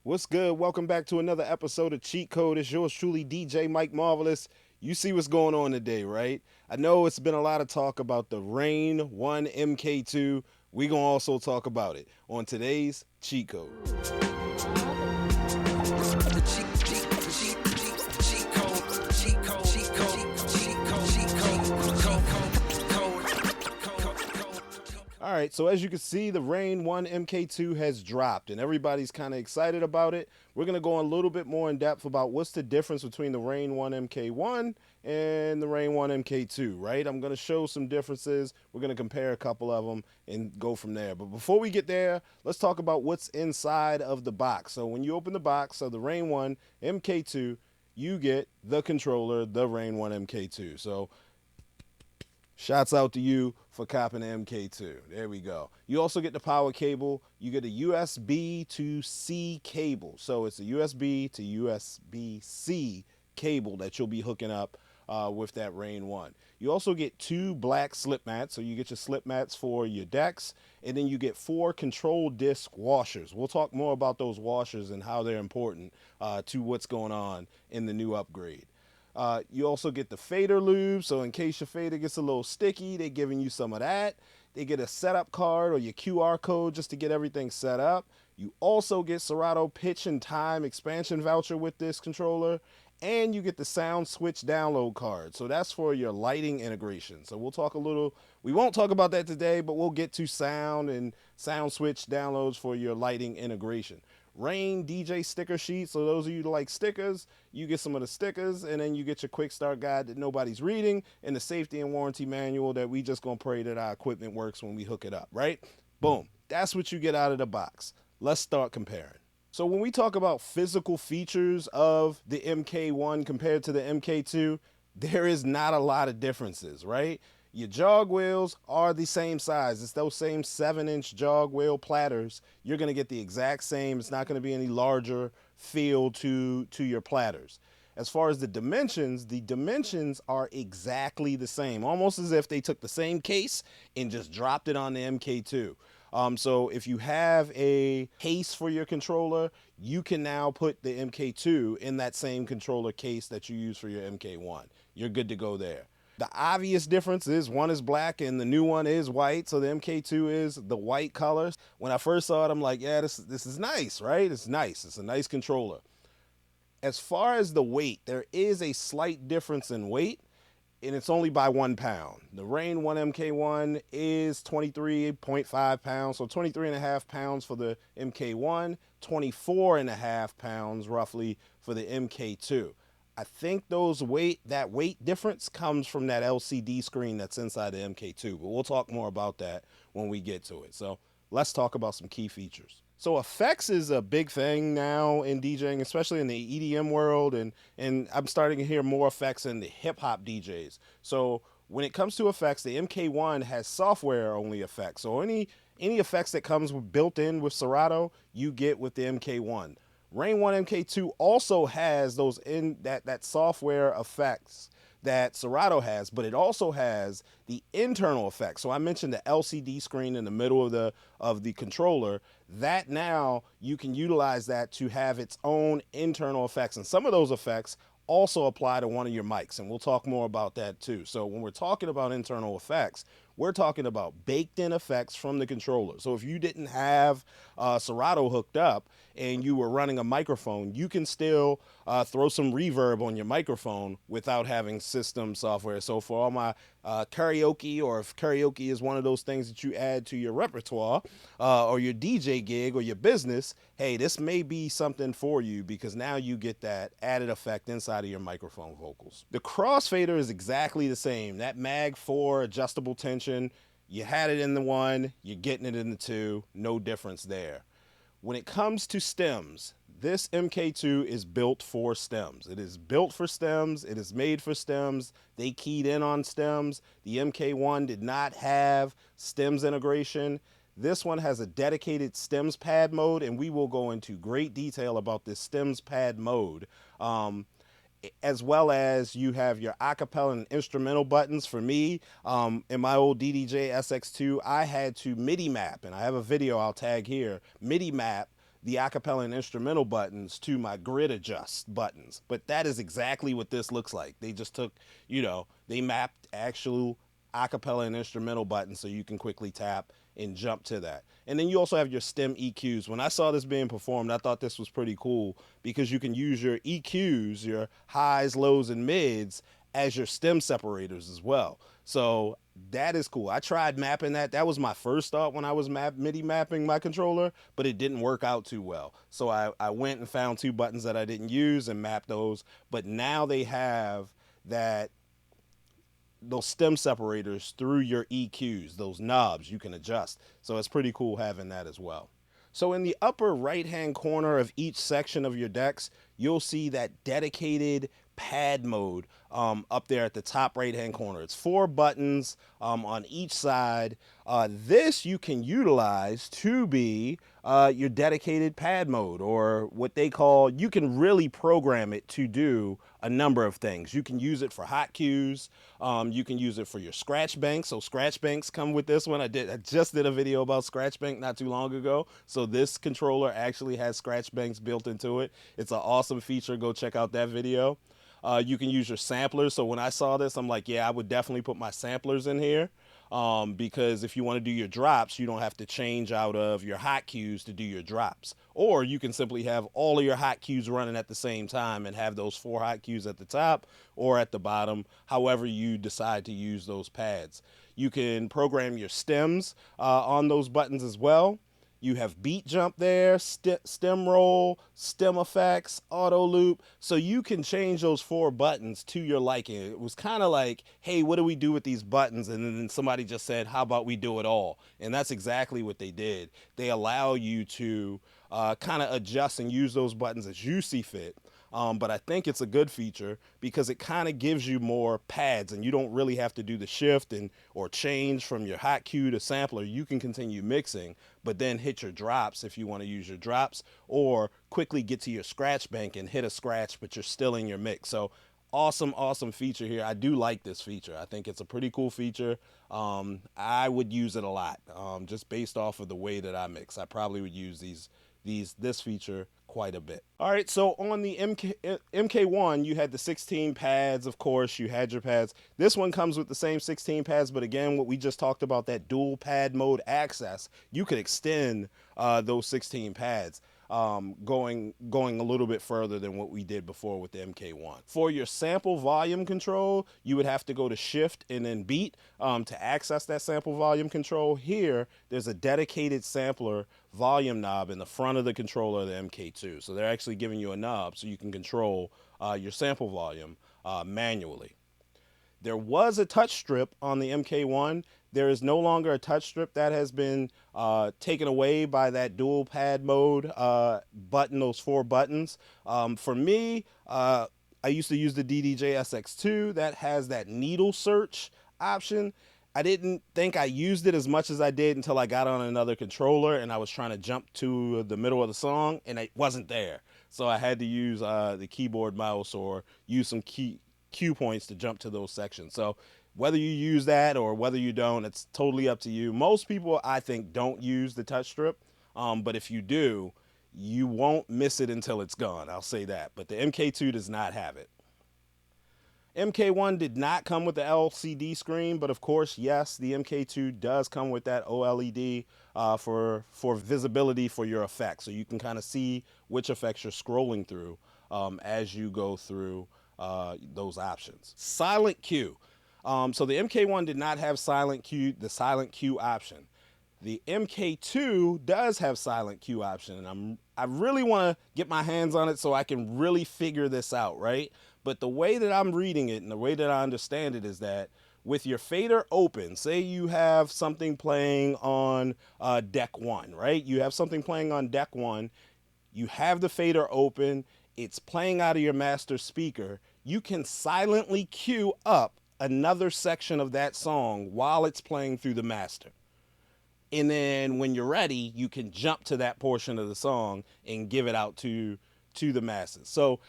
What's good? Welcome back to another episode of Cheat Code. It's yours truly, DJ Mike Marvelous. You see what's going on today, right? I know it's been a lot of talk about the RANE One MK2. We gonna also talk about it on today's Cheat Code. All right, so as you can see, the RANE One MK2 has dropped, and everybody's kind of excited about it. We're gonna go a little bit more in depth about what's the difference between the RANE One MK1 and the RANE One MK2. Right? I'm gonna show some differences. We're gonna compare a couple of them and go from there. But before we get there, let's talk about what's inside of the box. So when you open the box of the RANE One MK2, you get the controller, the RANE One MK2. So shouts out to you for copping the MK2. There we go. You also get the power cable. You get a USB to C cable. So it's a USB to USB-C cable that you'll be hooking up with that RANE 1. You also get 2 black slip mats. So you get your slip mats for your decks. And then you get 4 control disc washers. We'll talk more about those washers and how they're important to what's going on in the new upgrade. You also get the fader lube, so in case your fader gets a little sticky, they're giving you some of that. They get a setup card or your QR code just to get everything set up. You also get Serato pitch and time expansion voucher with this controller, and you get the sound switch download card. So that's for your lighting integration. So we won't talk about that today, but we'll get to sound and sound switch downloads for your lighting integration. RANEDJ sticker sheet. So those of you that like stickers, you get some of the stickers, and then you get your quick start guide that nobody's reading, and the safety and warranty manual that we just gonna pray that our equipment works when we hook it up, right? Boom. That's what you get out of the box. Let's start comparing. So when we talk about physical features of the MK1 compared to the MK2, there is not a lot of differences, right? Your jog wheels are the same size. It's those same 7-inch jog wheel platters. You're gonna get the exact same. It's not gonna be any larger feel to your platters. As far as the dimensions are exactly the same, almost as if they took the same case and just dropped it on the MK2. So if you have a case for your controller, you can now put the MK2 in that same controller case that you use for your MK1. You're good to go there. The obvious difference is one is black and the new one is white. So the MK2 is the white color. When I first saw it, I'm like, yeah, this is nice, right? It's nice. It's a nice controller. As far as the weight, there is a slight difference in weight, and it's only by 1 pound. The RANE 1 MK1 is 23.5 pounds, so 23.5 pounds for the MK1, 24.5 pounds roughly for the MK2. I think that weight difference comes from that LCD screen that's inside the MK2, but we'll talk more about that when we get to it. So let's talk about some key features. So effects is a big thing now in DJing, especially in the EDM world, and I'm starting to hear more effects in the hip hop DJs. So when it comes to effects, the MK1 has software only effects. So any effects that comes built in with Serato, you get with the MK1. RANE 1 MK2 also has those in that software effects that Serato has, but it also has the internal effects. So I mentioned the LCD screen in the middle of the controller. That now you can utilize that to have its own internal effects, and some of those effects also apply to one of your mics, and we'll talk more about that too. So when we're talking about internal effects, we're talking about baked in effects from the controller. So if you didn't have Serato hooked up and you were running a microphone, you can still throw some reverb on your microphone without having system software. So for all my karaoke, or if karaoke is one of those things that you add to your repertoire or your DJ gig or your business, hey, this may be something for you, because now you get that added effect inside of your microphone vocals. The crossfader is exactly the same. That Mag 4 adjustable tension, you had it in the 1, you're getting it in the 2, no difference there. When it comes to stems, this MK2 is built for stems. It is built for stems. It is made for stems. They keyed in on stems. The MK1 did not have stems integration. This one has a dedicated stems pad mode, and we will go into great detail about this stems pad mode. As well as you have your acapella and instrumental buttons. For me, in my old DDJ SX2, I had to MIDI map, and I have a video I'll tag here, MIDI map the acapella and instrumental buttons to my grid adjust buttons. But that is exactly what this looks like. They just took, they mapped actual acapella and instrumental buttons so you can quickly tap and jump to that. And then you also have your stem EQs. When I saw this being performed, I thought this was pretty cool because you can use your EQs, your highs, lows, and mids as your stem separators as well. So that is cool. I tried mapping that. That was my first thought when I was MIDI mapping my controller, but it didn't work out too well. So I went and found 2 buttons that I didn't use and mapped those. But now they have those stem separators through your EQs, those knobs you can adjust. So it's pretty cool having that as well. So in the upper right-hand corner of each section of your decks, you'll see that dedicated pad mode up there at the top right-hand corner. It's 4 buttons on each side. This you can utilize to be your dedicated pad mode, or what they call, you can really program it to do a number of things. You can use it for hot cues. You can use it for your scratch banks. So scratch banks come with this one. I just did a video about scratch bank not too long ago. So this controller actually has scratch banks built into it. It's an awesome feature. Go check out that video. You can use your samplers. So when I saw this, I'm like, yeah, I would definitely put my samplers in here. Because if you want to do your drops, you don't have to change out of your hot cues to do your drops. Or you can simply have all of your hot cues running at the same time and have those 4 hot cues at the top or at the bottom, however you decide to use those pads. You can program your stems on those buttons as well. You have beat jump there, stem roll, stem effects, auto loop. So you can change those 4 buttons to your liking. It was kind of like, hey, what do we do with these buttons? And then somebody just said, how about we do it all? And that's exactly what they did. They allow you to kind of adjust and use those buttons as you see fit. But I think it's a good feature because it kind of gives you more pads, and you don't really have to do the shift or change from your hot cue to sampler. You can continue mixing, but then hit your drops if you want to use your drops, or quickly get to your scratch bank and hit a scratch, but you're still in your mix. So awesome feature here. I do like this feature. I think it's a pretty cool feature. I would use it a lot, just based off of the way that I mix. I probably would use this feature quite a bit. All right, so on the MK1, you had the 16 pads, of course, you had your pads. This one comes with the same 16 pads, but again, what we just talked about, that dual pad mode access, you could extend those 16 pads. Going a little bit further than what we did before with the MK1. For your sample volume control, you would have to go to shift and then beat to access that sample volume control. Here, there's a dedicated sampler volume knob in the front of the controller of the MK2. So they're actually giving you a knob so you can control your sample volume manually. There was a touch strip on the MK1. There is no longer a touch strip. That has been taken away by that dual pad mode button, those 4 buttons. For me, I used to use the DDJ SX2 that has that needle search option. I didn't think I used it as much as I did until I got on another controller and I was trying to jump to the middle of the song and it wasn't there. So I had to use the keyboard mouse or use some cue points to jump to those sections. So whether you use that or whether you don't, it's totally up to you. Most people, I think, don't use the touch strip, but if you do, you won't miss it until it's gone. I'll say that. But the MK2 does not have it. MK1 did not come with the LCD screen, but of course, yes, the MK2 does come with that OLED for visibility for your effects. So you can kind of see which effects you're scrolling through as you go through those options. Silent cue. So the MK1 did not have the silent cue option. The MK2 does have silent cue option, and I really want to get my hands on it so I can really figure this out, right? But the way that I'm reading it and the way that I understand it is that with your fader open, say you have something playing on deck 1, right? You have something playing on deck 1, you have the fader open, it's playing out of your master speaker, you can silently cue up another section of that song while it's playing through the master. And then when you're ready, you can jump to that portion of the song and give it out to the masses. So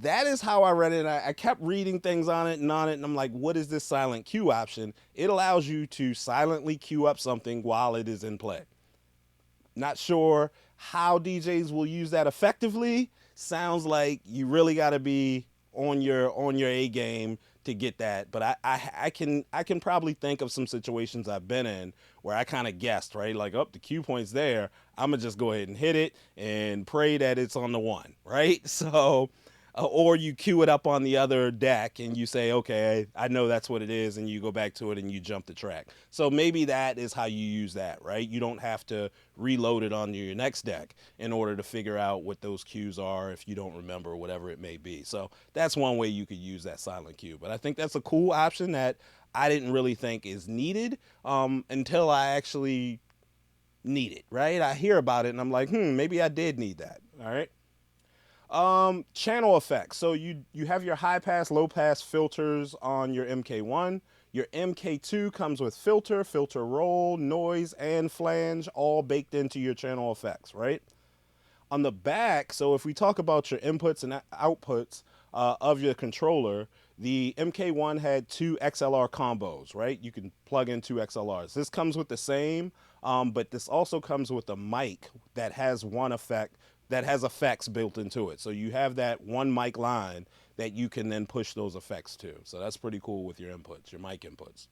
that is how I read it. I kept reading things on it, and I'm like, what is this silent cue option? It allows you to silently cue up something while it is in play. Not sure How DJs will use that effectively sounds like you really got to be on your A game to get that. But I can probably think of some situations I've been in where I kind of guessed, right? Like, oh, the cue point's there. I'm gonna just go ahead and hit it and pray that it's on the one, right? So or you queue it up on the other deck and you say, okay, I know that's what it is, and you go back to it and you jump the track. So maybe that is how you use that, right? You don't have to reload it on your next deck in order to figure out what those cues are if you don't remember, whatever it may be. So that's one way you could use that silent cue. But I think that's a cool option that I didn't really think is needed until I actually need it, right? I hear about it and I'm like, maybe I did need that. All right. Channel effects. So you have your high pass, low pass filters on your MK1. Your MK2 comes with filter, filter roll, noise, and flange, all baked into your channel effects, right? On the back, so if we talk about your inputs and outputs of your controller, the MK1 had two XLR combos, right? You can plug in two XLRs. This comes with the same, but this also comes with a mic that has one effect, that has effects built into it. So you have that one mic line that you can then push those effects to. So that's pretty cool with your inputs, your mic inputs.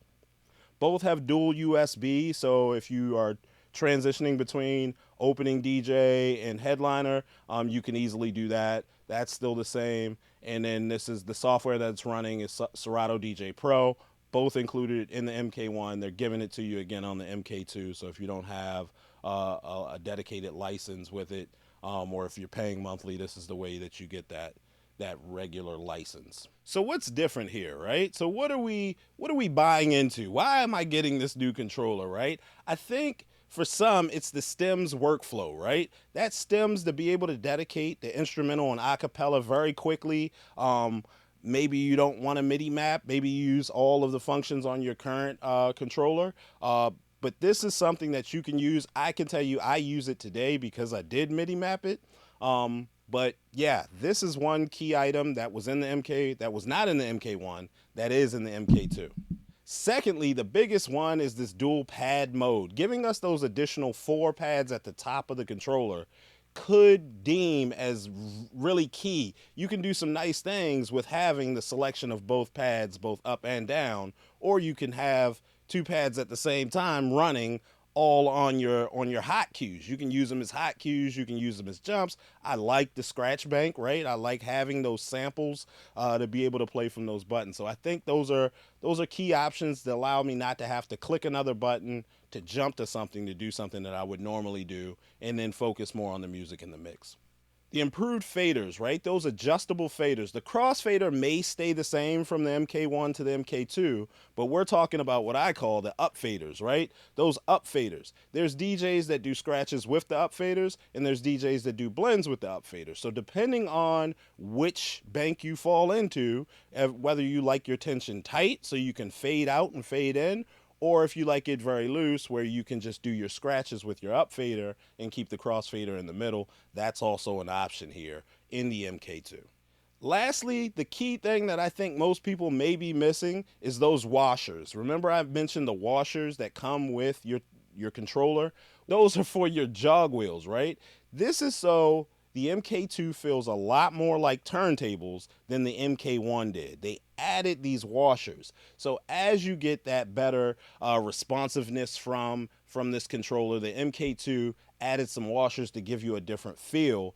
Both have dual USB, so if you are transitioning between opening DJ and headliner, you can easily do that. That's still the same. And then this is the software that's running is Serato DJ Pro, both included in the MK1. They're giving it to you again on the MK2. So if you don't have a dedicated license with it, or if you're paying monthly, this is the way that you get that regular license. So what's different here, right? So what are we buying into? Why am I getting this new controller, right? I think for some it's the stems workflow, right? That stems to be able to dedicate the instrumental and acapella very quickly. Maybe you don't want a MIDI map. Maybe you use all of the functions on your current controller. But this is something that you can use. I can tell you I use it today because I did MIDI map it. But yeah, this is one key item that was in the MK, that was not in the MK1, that is in the MK2. Secondly, the biggest one is this dual pad mode, giving us those additional 4 pads at the top of the controller could deem as really key. You can do some nice things with having the selection of both pads, both up and down, or you can have 2 pads at the same time running all on your hot cues. You can use them as hot cues, you can use them as jumps. I like the scratch bank, right? I like having those samples to be able to play from those buttons. So I think those are key options that allow me not to have to click another button to jump to something, to do something that I would normally do, and then focus more on the music in the mix. The improved faders, right? Those adjustable faders. The crossfader may stay the same from the MK1 to the MK2, but we're talking about what I call the up faders, right? Those up faders. There's DJs that do scratches with the up faders, and there's DJs that do blends with the up faders. So depending on which bank you fall into, whether you like your tension tight so you can fade out and fade in, or if you like it very loose where you can just do your scratches with your up fader and keep the crossfader in the middle, that's also an option here in the MK2. Lastly, the key thing that I think most people may be missing is those washers. Remember I've mentioned the washers that come with your controller? Those are for your jog wheels, right? This is so the MK2 feels a lot more like turntables than the MK1 did. They added these washers. So as you get that better responsiveness from this controller, the MK2 added some washers to give you a different feel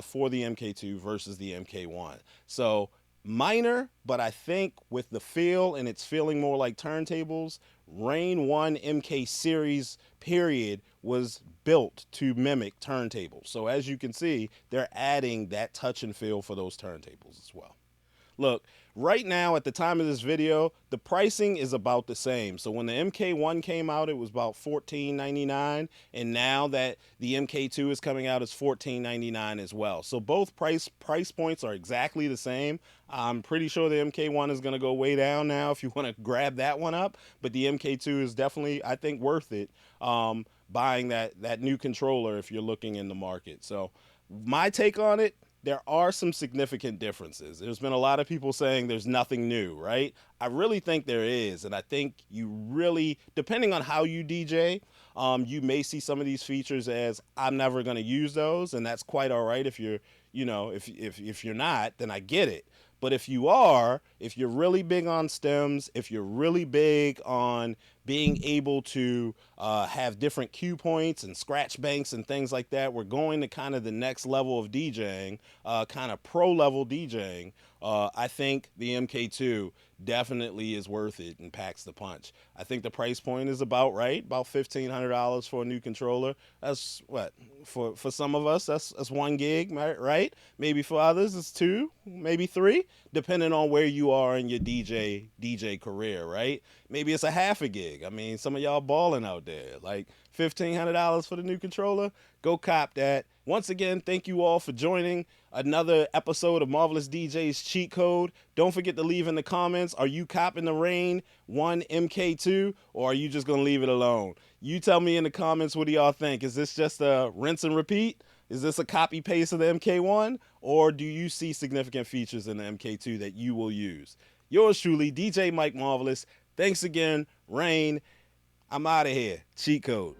for the MK2 versus the MK1. So minor, but I think with the feel and it's feeling more like turntables, RANE ONE MK series period was built to mimic turntables. So as you can see, they're adding that touch and feel for those turntables as well. Look, right now at the time of this video, the pricing is about the same. So when the MK1 came out, it was about $14.99, and now that the MK2 is coming out, it's $14.99 as well. So both price points are exactly the same. I'm pretty sure the MK1 is going to go way down now if you want to grab that one up, but the MK2 is definitely, I think, worth it buying that new controller if you're looking in the market. So my take on it, there are some significant differences. There's been a lot of people saying there's nothing new, right? I really think there is, and I think you really, depending on how you DJ, you may see some of these features as I'm never going to use those, and that's quite all right. If you're, if you're not, then I get it. But if you are, if you're really big on stems, if you're really big on being able to have different cue points and scratch banks and things like that, we're going to kind of the next level of DJing, kind of pro level DJing. I think the MK2 definitely is worth it and packs the punch. I think the price point is about right, about $1,500 for a new controller. That's what for some of us that's 1 gig, right? Maybe for others it's 2, maybe 3, depending on where you are in your DJ career, right? Maybe it's a half a gig. I mean, some of y'all balling out there. Like $1,500 for the new controller. Go cop that. Once again, thank you all for joining another episode of Marvelous DJ's Cheat Code. Don't forget to leave in the comments, are you copping the RANE ONE MKII, or are you just going to leave it alone? You tell me in the comments, what do y'all think? Is this just a rinse and repeat? Is this a copy paste of the MK1? Or do you see significant features in the MK2 that you will use? Yours truly, DJ Mike Marvelous. Thanks again, RANE. I'm out of here. Cheat Code.